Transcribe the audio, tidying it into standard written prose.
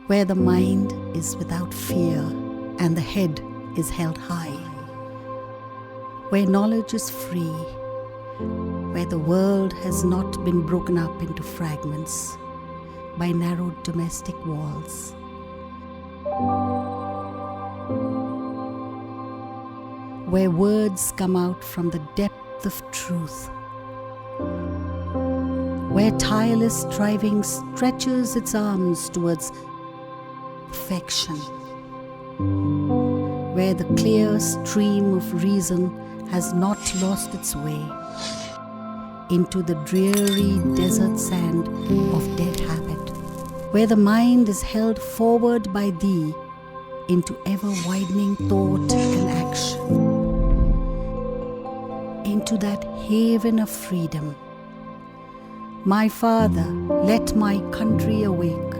where the mind is without fear and the head is held high, where knowledge is free, where the world has not been broken up into fragments by narrow domestic walls. Where words come out from the depth of truth, where tireless striving stretches its arms towards perfection, where the clear stream of reason has not lost its way into the dreary desert sand of dead habit, where the mind is held forward by thee into ever-widening thought and action, into that haven of freedom. My Father, let my country awake.